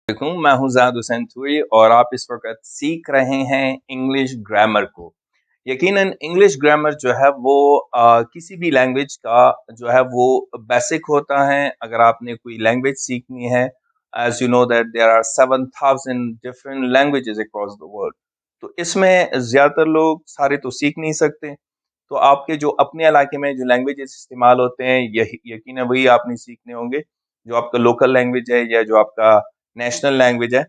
मैं हूँ ज़ाद हुसैन थूई और आप इस वक़्त सीख रहे हैं इंग्लिश ग्रामर को। यकीनन इंग्लिश ग्रामर जो है वो किसी भी लैंग्वेज का जो है वो बेसिक होता है। अगर आपने कोई लैंग्वेज सीखनी है, as you know that there are 7000 different languages across the world. तो इसमें ज़्यादातर लोग सारे तो सीख नहीं सकते। तो आपके जो अपने इलाके में जो लैंग्वेजेज़ इस्तेमाल होते हैं, यही यकीनन वही आपने सीखने होंगे, जो आपका लोकल लैंग्वेज है या जो आपका नेशनल लैंग्वेज है।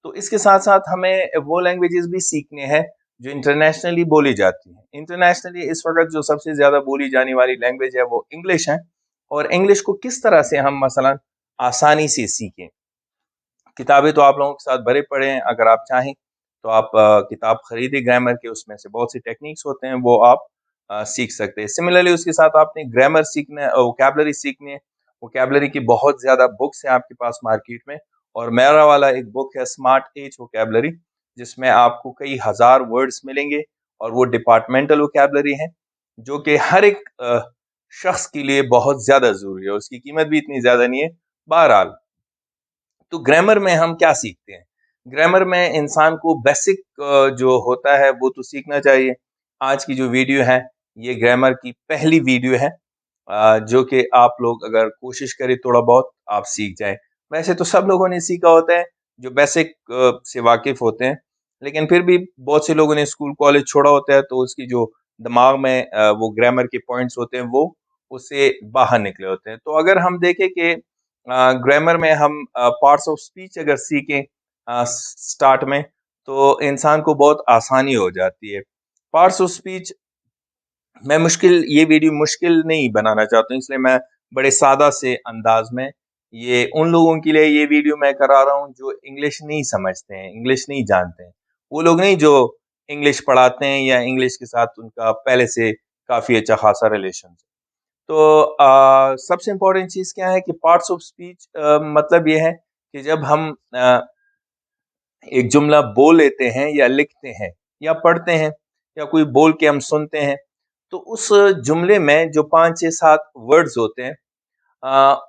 तो इसके साथ-साथ हमें वो लैंग्वेजेज़ भी सीखने हैं जो इंटरनेशनली बोली जाती हैं। इंटरनेशनली इस वक़्त जो सबसे ज़्यादा बोली जाने वाली लैंग्वेज है वो इंग्लिश है और इंग्लिश को किस तरह से हम मसलन आसानी से सीखें। किताबें तो आप लोगों के साथ भरे पड़े हैं, अगर आप चाहें तो आप किताब खरीदें ग्रामर के, उसमें से बहुत सी टेक्निक्स होते हैं वो आप सीख सकते हैं। सिमिलरली उसके साथ आपने ग्रामर सीखना है, वोकैब्युलरी सीखनी है। वोकैब्युलरी की बहुत ज़्यादा बुक्स हैं आपके पास मार्केट में और मेरा वाला एक बुक है स्मार्ट एज वोकैब्युलरी, जिसमें आपको कई हज़ार वर्ड्स मिलेंगे और वो डिपार्टमेंटल वोकैब्युलरी है, जो कि हर एक शख्स के लिए बहुत ज़्यादा ज़रूरी है। उसकी कीमत भी इतनी ज़्यादा नहीं है। बहरहाल, तो ग्रामर में हम क्या सीखते हैं? ग्रामर में इंसान को बेसिक जो होता है वो तो सीखना चाहिए। आज की जो वीडियो है, ये ग्रामर की पहली वीडियो है, जो कि आप लोग अगर कोशिश करें थोड़ा बहुत आप सीख जाएँ। वैसे तो सब लोगों ने सीखा होता है, जो बेसिक से वाकिफ़ होते हैं, लेकिन फिर भी बहुत से लोगों ने स्कूल कॉलेज छोड़ा होता है तो उसकी जो दिमाग में वो ग्रामर के पॉइंट्स होते हैं वो उससे बाहर निकले होते हैं। तो अगर हम देखें कि ग्रामर में हम पार्ट्स ऑफ स्पीच अगर सीखें स्टार्ट में, तो इंसान को बहुत आसानी हो जाती है। पार्ट्स ऑफ स्पीच मैं मुश्किल ये वीडियो मुश्किल नहीं बनाना चाहता हूँ, इसलिए मैं बड़े सादा से अंदाज में ये उन लोगों के लिए ये वीडियो मैं करा रहा हूँ जो इंग्लिश नहीं समझते हैं, इंग्लिश नहीं जानते हैं। वो लोग नहीं जो इंग्लिश पढ़ाते हैं या इंग्लिश के साथ उनका पहले से काफ़ी अच्छा खासा रिलेशन है। तो सबसे इम्पोर्टेंट चीज़ क्या है कि पार्ट्स ऑफ स्पीच मतलब ये है कि जब हम एक जुमला बोल लेते हैं या लिखते हैं या पढ़ते हैं या कोई बोल के हम सुनते हैं, तो उस जुमले में जो 5, 6, 7 वर्ड्स होते हैं,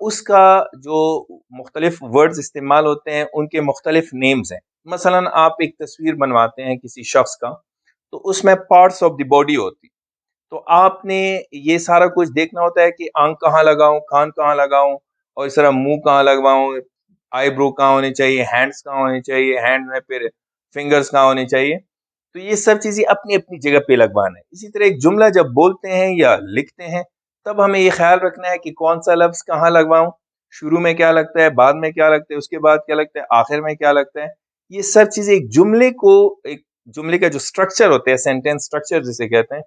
उसका जो मुख्तलिफ वर्ड्स इस्तेमाल होते हैं, उनके मुख्तलिफ नेम्स हैं। मसलन आप एक तस्वीर बनवाते हैं किसी शख्स का, तो उसमें पार्ट्स ऑफ द बॉडी होती। तो आपने ये सारा कुछ देखना होता है कि आँख कहाँ लगाऊँ, कान कहाँ लगाऊँ और इस तरह मुँह कहाँ लगवाऊँ, आईब्रो कहाँ होनी चाहिए, हैंड्स कहाँ होने चाहिए, हैंड में फिर फिंगर्स कहाँ होने चाहिए। तो ये सब चीज़ें अपनी-अपनी जगह पे लगवाना है। इसी तरह एक जुमला जब बोलते हैं या लिखते हैं, तब हमें ये ख़्याल रखना है कि कौन-सा लफ्ज़ कहाँ लगवाऊँ, शुरू में क्या लगता है, बाद में क्या लगता है, उसके बाद क्या लगता है, आखिर में क्या लगता है। ये सब चीज़ें एक जुमले का जो स्ट्रक्चर होता है, सेंटेंस स्ट्रक्चर जिसे कहते हैं,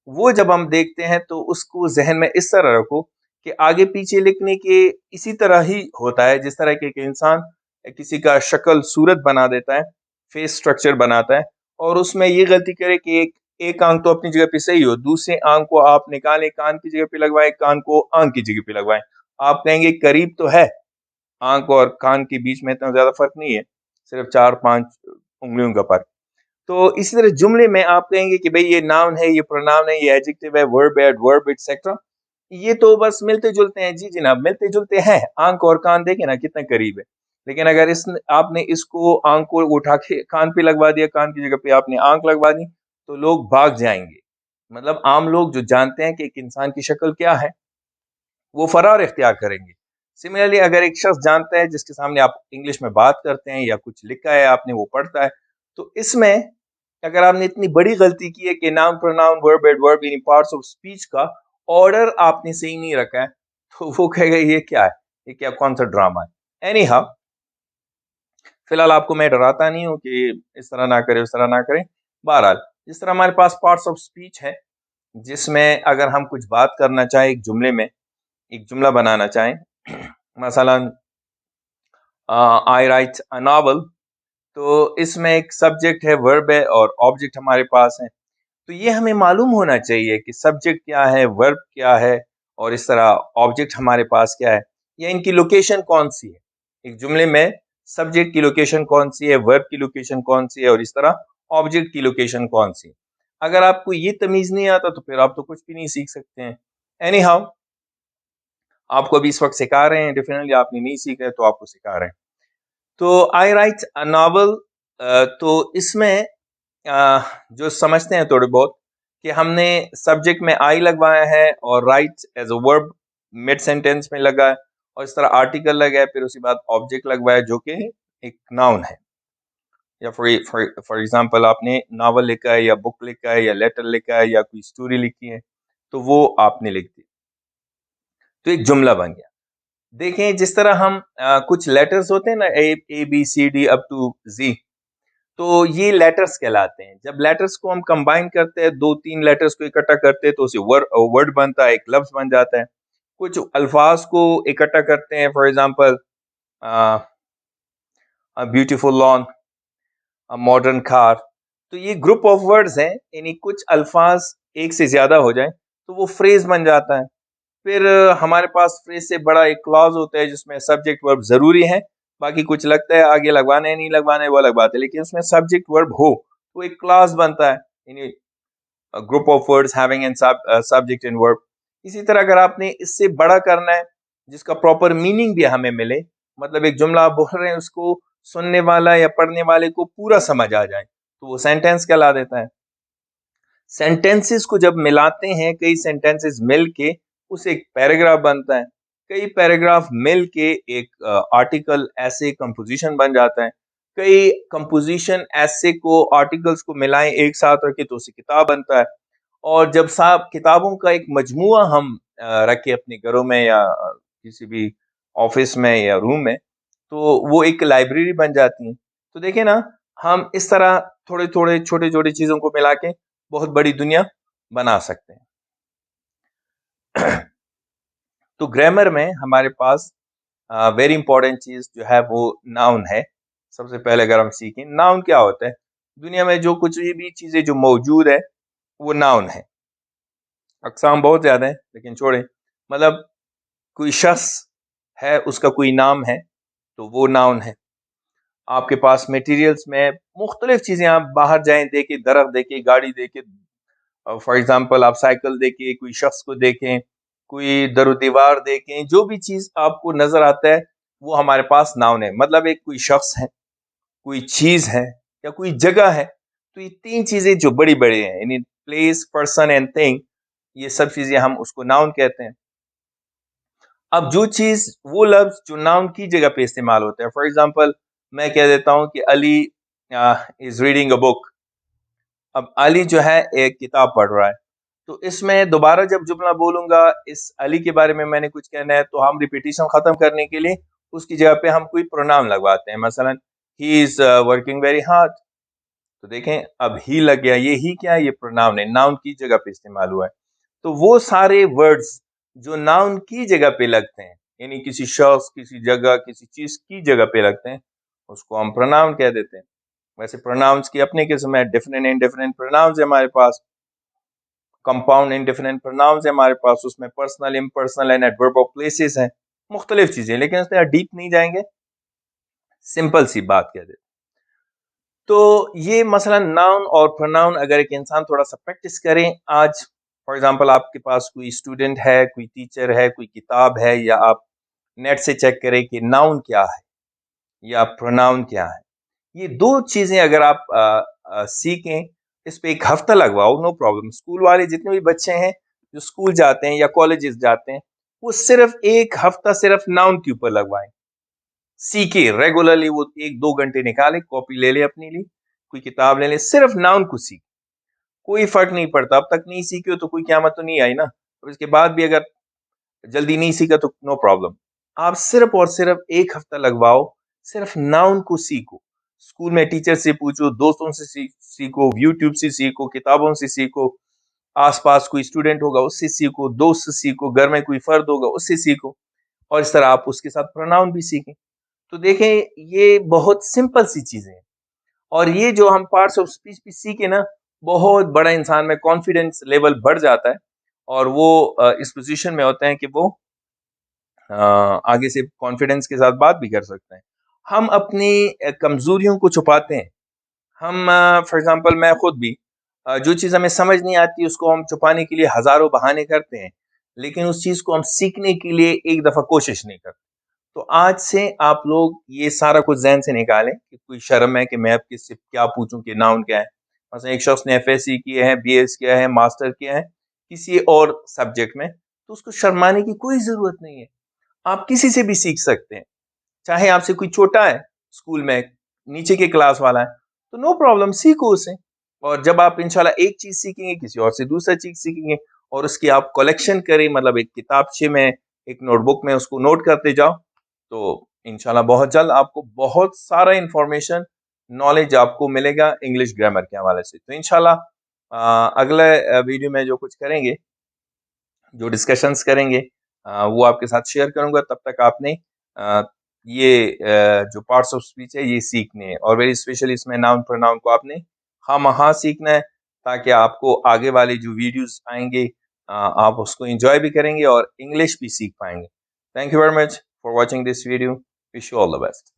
वो जब हम देखते हैं तो उसको ज़हन में इस तरह रखो कि आगे पीछे लिखने के इसी तरह ही होता है जिस तरह के एक इंसान किसी का शक्ल सूरत बना देता है, फेस स्ट्रक्चर बनाता है और उसमें ये गलती करे कि एक आँख तो अपनी जगह पे सही हो, दूसरे आँख को आप निकालें, कान की जगह पे लगवाएँ, कान को आँख की जगह पे लगवाएँ। आप कहेंगे करीब तो है, आँख और कान के बीच में इतना ज़्यादा फ़र्क नहीं है, सिर्फ़ 4-5 उँगलियों का फ़र्क। तो इसी तरह जुमले में आप कहेंगे कि भई ये नाउन है, ये प्रोनाउन है, ये एडजेक्टिव है, वर्ब है, एडवर्ब एटसेट्रा। ये तो बस मिलते-जुलते हैं। जी जनाब, मिलते-जुलते हैं। आँख और कान देखें ना कितने करीब है। लेकिन अगर इस आपने इसको आँख को उठा के कान पे लगवा दिया, कान की जगह पे आपने आँख लगवा दी, तो लोग भाग जाएँगे। मतलब आम लोग जो जानते हैं कि एक इंसान की शक्ल क्या है, वो फ़रार इख्तियार करेंगे। सिमिलरली अगर एक शख्स जानता है जिसके सामने आप इंग्लिश में बात करते हैं या कुछ लिखा है आपने वो पढ़ता है, तो इसमें अगर आपने इतनी बड़ी गलती की है कि नाउन, प्रोनाउन, वर्ब, एडवर्ब यानी पार्ट्स ऑफ स्पीच का ऑर्डर आपने सही नहीं रखा है, तो वो कहेगा ये क्या है? ये क्या कौन-सा ड्रामा है? एनी हाउ, फिलहाल आपको मैं डराता नहीं हूँ कि इस तरह ना करें, उस तरह ना करें। बहरहाल, जिस तरह हमारे पास पार्ट्स ऑफ स्पीच है, जिसमें अगर हम कुछ बात करना चाहें एक जुमले में, एक जुमला बनाना चाहें, मसलन आई राइट अ नॉवल, तो इसमें एक सब्जेक्ट है, वर्ब है और ऑब्जेक्ट हमारे पास है। तो ये हमें मालूम होना चाहिए कि सब्जेक्ट क्या है, वर्ब क्या है और इस तरह ऑब्जेक्ट हमारे पास क्या है या इनकी लोकेशन कौन-सी है। एक जुमले में सब्जेक्ट की लोकेशन कौन-सी है, वर्ब की लोकेशन कौन-सी है और इस तरह ऑब्जेक्ट की लोकेशन कौन-सी है। अगर आपको ये तमीज़ नहीं आता तो फिर आप तो कुछ भी नहीं सीख सकते हैं। एनी हाउ, आपको अभी इस वक़्त सिखा रहे हैं, डेफ़िनिटली आपने नहीं सीखा है तो आपको सिखा रहे हैं। तो आई राइट अ नॉवल, तो इसमें जो समझते हैं थोड़े बहुत कि हमने सब्जेक्ट में आई लगवाया है और right as a verb mid sentence में लगा है, और इस तरह आर्टिकल लगा है, फिर उसके बाद ऑब्जेक्ट लगवाया जो कि एक नाउन है। या फॉर एग्जांपल आपने नावल लिखा है या बुक लिखा है या लेटर लिखा है या कोई स्टोरी लिखी है, तो वो आपने लिख दी, तो एक जुमला बन गया। देखें जिस तरह हम कुछ लेटर्स होते हैं ना, A B C D up to G, तो ये लेटर्स कहलाते हैं। जब लेटर्स को हम कंबाइन करते हैं, 2-3 लेटर्स को इकट्ठा करते हैं, तो उसे वर्ड बनता है, एक लफ्ज़ बन जाता है। कुछ अल्फाज को इकट्ठा करते हैं, for example a beautiful lawn, a modern car. तो ये ग्रुप ऑफ वर्ड्स हैं, यानी कुछ अल्फाज एक से ज़्यादा हो जाएँ, तो वो फ्रेज़ बन जाता है। फिर हमारे पास फ्रेज़ से बड़ा एक क्लॉज़ होता है जिसमें सब्जेक्ट वर्ब ज़रूरी है, बाकी कुछ लगता है आगे लगवाना है नहीं लगवाना है वो अलग बात है, लेकिन उसमें सब्जेक्ट वर्ब हो, तो एक क्लॉज़ बनता है, यानी a group of words having an subject and verb. इसी तरह अगर आपने इससे बड़ा करना है, जिसका प्रॉपर मीनिंग भी हमें मिले, मतलब एक जुमला आप बोल रहे हैं उसको सुनने वाला या पढ़ने वाले को पूरा समझ आ जाए, तो वो सेंटेंस कहला देता है। सेंटेंसेस को जब मिलाते हैं, कई सेंटेंसेस मिल के उसे एक पैराग्राफ बनता है। कई पैराग्राफ मिल के एक आर्टिकल ऐसे कंपोजिशन बन जाता है। कई कंपोजिशन ऐसे को आर्टिकल्स को मिलाएं एक साथ रखे तो उसे किताब बनता है। और जब साहब किताबों का एक मजमुआ हम रखें अपने घरों में या किसी भी ऑफिस में या रूम में, तो वो एक लाइब्रेरी बन जाती है। तो देखिए ना, हम इस तरह थोड़े-थोड़े, छोटे-छोटे चीज़ों को मिला के बहुत बड़ी दुनिया बना सकते हैं। तो ग्रामर में हमारे पास वेरी इंपॉर्टेंट चीज़ जो है वो नाउन है। सबसे पहले अगर हम सीखें नाउन क्या होता है? दुनिया में जो कुछ भी चीज़ें जो मौजूद है, वो नाउन है। अक़साम बहुत ज़्यादा है, लेकिन छोड़ें। मतलब कोई शख़्स है, उसका कोई नाम है, तो वो नाउन है। आपके पास मटेरियल्स में मुख्तलिफ चीज़ें, आप बाहर जाएँ, देखें, दरख़्त देखें, गाड़ी देखें, फॉर एग्ज़ाम्पल आप साइकिल देखें, कोई शख़्स को देखें, कोई दर-ओ-दीवार देखें, जो भी चीज़ आपको नज़र आता है, वो हमारे पास नाउन है। मतलब एक कोई शख़्स है, कोई चीज़ है या कोई जगह है, तो ये 3 चीज़ें जो बड़ी-बड़ी हैं, यानी प्लेस, पर्सन एंड थिंग, ये सब चीज़ें हम उसको नाउन कहते हैं। अब जो चीज़, वो लफ्ज़ जो नाउन की जगह पे इस्तेमाल होता है, फॉर एग्ज़ाम्पल मैं कह देता हूँ कि Ali is reading a book. अब अली जो है एक किताब पढ़ रहा है, तो इसमें दोबारा जब जुमला बोलूँगा, इस अली के बारे में मैंने कुछ कहना है, तो हम रिपिटिशन ख़त्म करने के लिए उसकी जगह पे हम कोई प्रोनाउन लगवाते हैं। मसलन he is working very hard, तो देखें अब ही लग गया, ये ही क्या है? ये प्रोनाउन है, नाउन की जगह पे इस्तेमाल हुआ है। तो वो सारे वर्ड्स जो नाउन की जगह पे लगते हैं, यानी किसी शख़्स, किसी जगह, किसी चीज़ की जगह पे लगते हैं, उसको हम प्रोनाउन कह देते हैं। वैसे प्रोनाउंस की अपनी किस्म है, डिफिनिट इंडेफिनिट प्रोनाउंस है हमारे पास, कंपाउंड इंडेफिनिट प्रोनाउंस है हमारे पास, उसमें personal, impersonal and adverb of places हैं, मुख्तलिफ चीज़ें, लेकिन उसमें डीप नहीं जाएँगे, सिंपल सी बात कह दें। तो ये मसलन नाउन और प्रोनाउन अगर एक इंसान थोड़ा-सा प्रैक्टिस करें आज, फॉर एग्ज़ाम्पल आपके पास कोई स्टूडेंट है, कोई टीचर है, कोई किताब है, या आप नेट से चेक करें कि नाउन क्या है या प्रोनाउन क्या है। ये 2 चीज़ें अगर आप सीखें, इस पे 1 हफ्ता लगवाओ, नो प्रॉब्लम। स्कूल वाले जितने भी बच्चे हैं, जो स्कूल जाते हैं या कॉलेजेस जाते हैं, वो सिर्फ़ 1 हफ्ता सिर्फ़ नाउन के ऊपर लगवाएँ। सीखे रेगुलरली, वो 1-2 घंटे निकालें, कॉपी ले लें अपने लिए, कोई किताब ले लें, सिर्फ़ नाउन को सीखें। कोई फ़र्क नहीं पड़ता, अब तक नहीं सीखे हो तो कोई क़यामत तो नहीं आई ना। और इसके बाद भी अगर जल्दी नहीं सीखा तो नो प्रॉब्लम। आप सिर्फ़ और सिर्फ़ 1 हफ्ता लगवाओ, सिर्फ़ नाउन को सीखो। स्कूल में टीचर से पूछो, दोस्तों से सीखो, यूट्यूब से सीखो, किताबों से सीखो, आस-पास कोई स्टूडेंट होगा उससे सीखो, दोस्त से सीखो, घर में कोई फ़र्द होगा उससे सीखो, और इस तरह आप उसके साथ प्रोनाउन भी सीखें। तो देखें, ये बहुत सिंपल सी चीज़ें हैं, और ये जो हम पार्ट्स ऑफ स्पीच भी सीखे ना, बहुत बड़ा इंसान में कॉन्फिडेंस लेवल बढ़ जाता है, और वो इस पोज़ीशन में होते हैं कि वो आगे से कॉन्फिडेंस के साथ बात भी कर सकते हैं। हम अपनी कमज़ोरियों को छुपाते हैं। हम फॉर एग्ज़ाम्पल मैं खुद भी जो चीज़ हमें समझ नहीं आती उसको हम छुपाने के लिए हज़ारों बहाने करते हैं, लेकिन उस चीज़ को हम सीखने के लिए एक दफ़ा कोशिश नहीं करते। तो आज से आप लोग ये सारा कुछ ज़हन से निकालें कि कोई शर्म है कि मैं अब किससे क्या पूछूँ कि नाउन क्या है? मसलन एक शख्स ने एफएससी किया है, बीएस किया है, मास्टर किया है, किसी और सब्जेक्ट में, तो उसको शर्माने की कोई ज़रूरत नहीं है। आप किसी से भी सीख सकते हैं। चाहे आपसे कोई छोटा है स्कूल में, नीचे के क्लास वाला है, तो नो प्रॉब्लम सीखो उससे। और जब आप इंशाल्लाह एक चीज़ सीखेंगे, किसी और से दूसरा चीज़ सीखेंगे और उसकी आप कलेक्शन करें मतलब एक किताबचे में, एक नोटबुक में उसको नोट करते जाओ, तो इंशाल्लाह बहुत जल्द आपको बहुत सारा इन्फॉर्मेशन, नॉलेज आपको मिलेगा इंग्लिश ग्रामर के हवाले से। तो इंशाल्लाह अगले वीडियो में जो कुछ करेंगे, जो डिस्कशंस करेंगे वो आपके साथ शेयर करूँगा। तब तक आपने जो पार्ट्स ऑफ स्पीच है ये सीखने हैं और वेरी स्पेशली इसमें नाउन प्रोनाउन को आपने हाँ-महाँ सीखना है ताकि आपको आगे वाले जो वीडियोज़ आएँगे आप उसको एन्जॉय भी करेंगे और इंग्लिश भी सीख पाएँगे। Thank you very much for watching this video. Wish you all the best.